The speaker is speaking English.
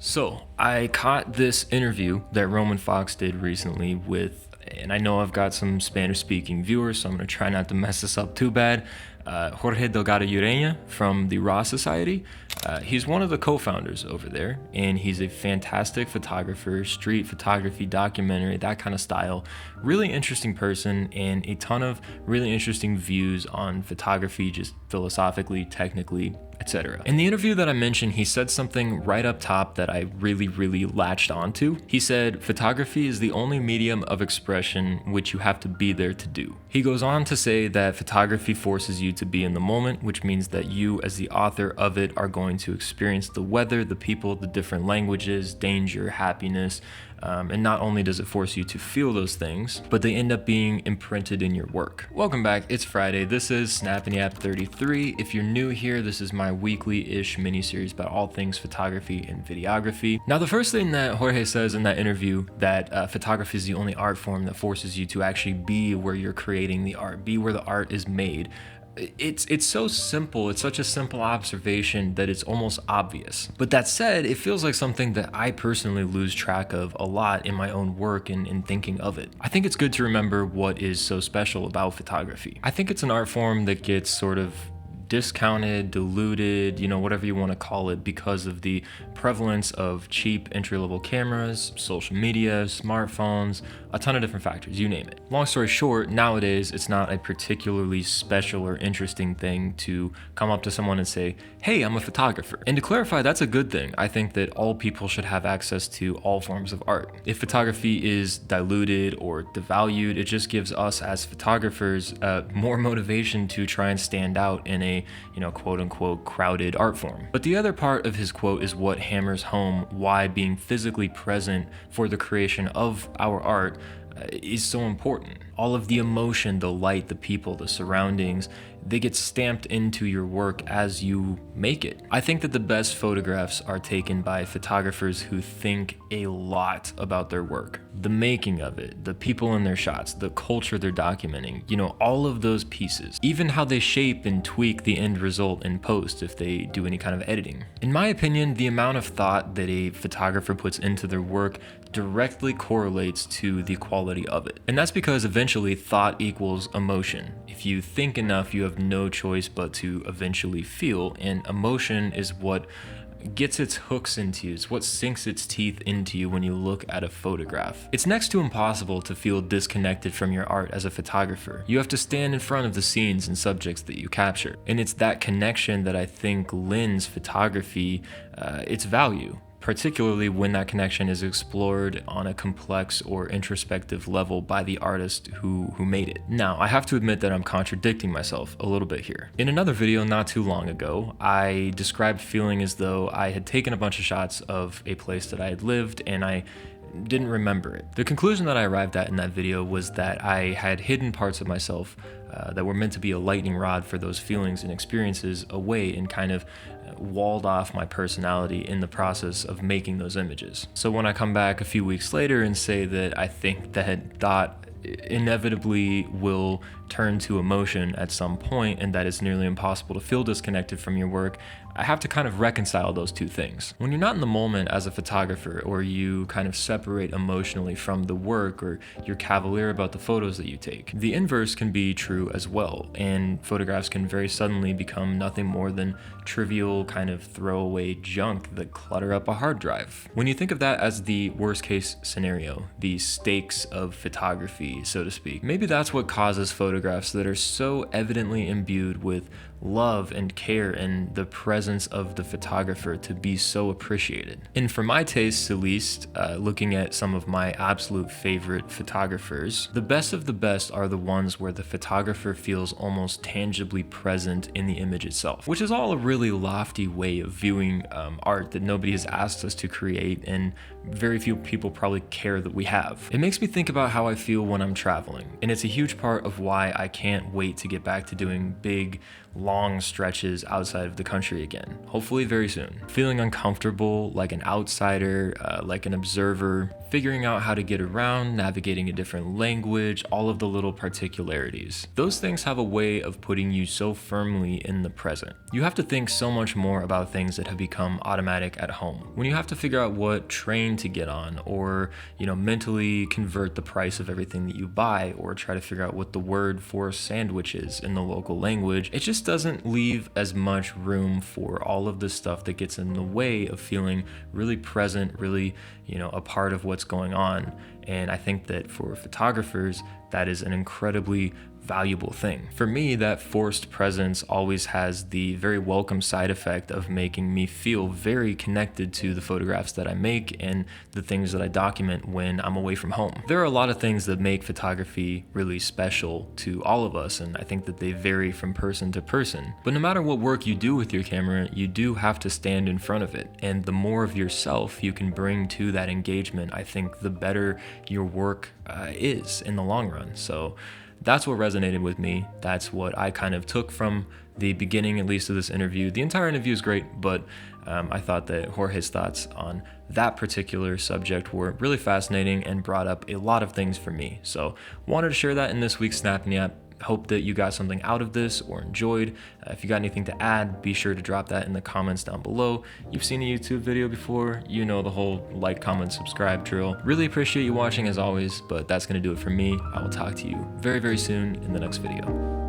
So I caught this interview that Roman Fox did recently with, and I know I've got some Spanish speaking viewers, so I'm going to try not to mess this up too bad. Jorge Delgado-Ureña from the Raw Society. He's one of the co-founders over there, and he's a fantastic photographer, street photography, documentary, that kind of style. Really interesting person, and a ton of really interesting views on photography, just philosophically, technically, etc. In the interview that I mentioned, he said something right up top that I really latched onto. He said, photography is the only medium of expression which you have to be there to do. He goes on to say that photography forces you to be in the moment, which means that you as the author of it are going to experience the weather, the people, the different languages, danger, happiness, and not only does it force you to feel those things, but they end up being imprinted in your work. Welcome back, it's Friday. This is Snapping App 33. If you're new here, this is my weekly-ish mini-series about all things photography and videography. Now, the first thing that Jorge says in that interview, that photography is the only art form that forces you to actually be where you're creating the art, be where the art is made. It's so simple. It's such a simple observation that it's almost obvious. But that said, it feels like something that I personally lose track of a lot in my own work and in thinking of it. I think it's good to remember what is so special about photography. I think it's an art form that gets sort of discounted, diluted, whatever you want to call it, because of the prevalence of cheap entry-level cameras, social media, smartphones, a ton of different factors, you name it. Long story short, nowadays it's not a particularly special or interesting thing to come up to someone and say, hey, I'm a photographer. And to clarify, that's a good thing. I think that all people should have access to all forms of art. If photography is diluted or devalued, it just gives us as photographers more motivation to try and stand out in a quote unquote crowded art form. But the other part of his quote is what hammers home why being physically present for the creation of our art is so important. All of the emotion, the light, the people, the surroundings, they get stamped into your work as you make it. I think that the best photographs are taken by photographers who think a lot about their work, the making of it, the people in their shots, the culture they're documenting, all of those pieces, even how they shape and tweak the end result in post if they do any kind of editing. In my opinion, the amount of thought that a photographer puts into their work directly correlates to the quality of it. And that's because eventually thought equals emotion. If you think enough, you have no choice but to eventually feel, and emotion is what gets its hooks into you. It's what sinks its teeth into you when you look at a photograph. It's next to impossible to feel disconnected from your art as a photographer. You have to stand in front of the scenes and subjects that you capture. And it's that connection that I think lends photography its value, particularly when that connection is explored on a complex or introspective level by the artist who made it. Now, I have to admit that I'm contradicting myself a little bit here. In another video not too long ago, I described feeling as though I had taken a bunch of shots of a place that I had lived and I didn't remember it. The conclusion that I arrived at in that video was that I had hidden parts of myself that were meant to be a lightning rod for those feelings and experiences away and kind of walled off my personality in the process of making those images. So when I come back a few weeks later and say that I think that thought inevitably will turn to emotion at some point and that it's nearly impossible to feel disconnected from your work, I have to kind of reconcile those two things. When you're not in the moment as a photographer, or you kind of separate emotionally from the work, or you're cavalier about the photos that you take, the inverse can be true as well, and photographs can very suddenly become nothing more than trivial kind of throwaway junk that clutter up a hard drive. When you think of that as the worst case scenario, the stakes of photography, so to speak, maybe that's what causes photographs that are so evidently imbued with love and care and the presence of the photographer to be so appreciated. And for my tastes, at least, looking at some of my absolute favorite photographers, the best of the best are the ones where the photographer feels almost tangibly present in the image itself, which is all a really lofty way of viewing art that nobody has asked us to create, and very few people probably care that we have. It makes me think about how I feel when I'm traveling, and it's a huge part of why I can't wait to get back to doing big, long stretches outside of the country again, hopefully very soon. Feeling uncomfortable, like an outsider, like an observer, figuring out how to get around, navigating a different language, all of the little particularities. Those things have a way of putting you so firmly in the present. You have to think so much more about things that have become automatic at home. When you have to figure out what train to get on, or mentally convert the price of everything that you buy, or try to figure out what the word for sandwich is in the local language, it just doesn't leave as much room for all of the stuff that gets in the way of feeling really present, really, a part of what's going on. And I think that for photographers, that is an incredibly valuable thing. For me, that forced presence always has the very welcome side effect of making me feel very connected to the photographs that I make and the things that I document when I'm away from home. There are a lot of things that make photography really special to all of us, and I think that they vary from person to person. But no matter what work you do with your camera, you do have to stand in front of it. And the more of yourself you can bring to that engagement, I think the better your work is in the long run. So that's what resonated with me. That's what I kind of took from the beginning, at least, of this interview. The entire interview is great, but I thought that Jorge's thoughts on that particular subject were really fascinating and brought up a lot of things for me. So wanted to share that in this week's Snap Me Up. Hope that you got something out of this or enjoyed. If you got anything to add, be sure to drop that in the comments down below. You've seen a YouTube video before, you know the whole like, comment, subscribe drill. Really appreciate you watching as always, but that's gonna do it for me. I will talk to you very, very soon in the next video.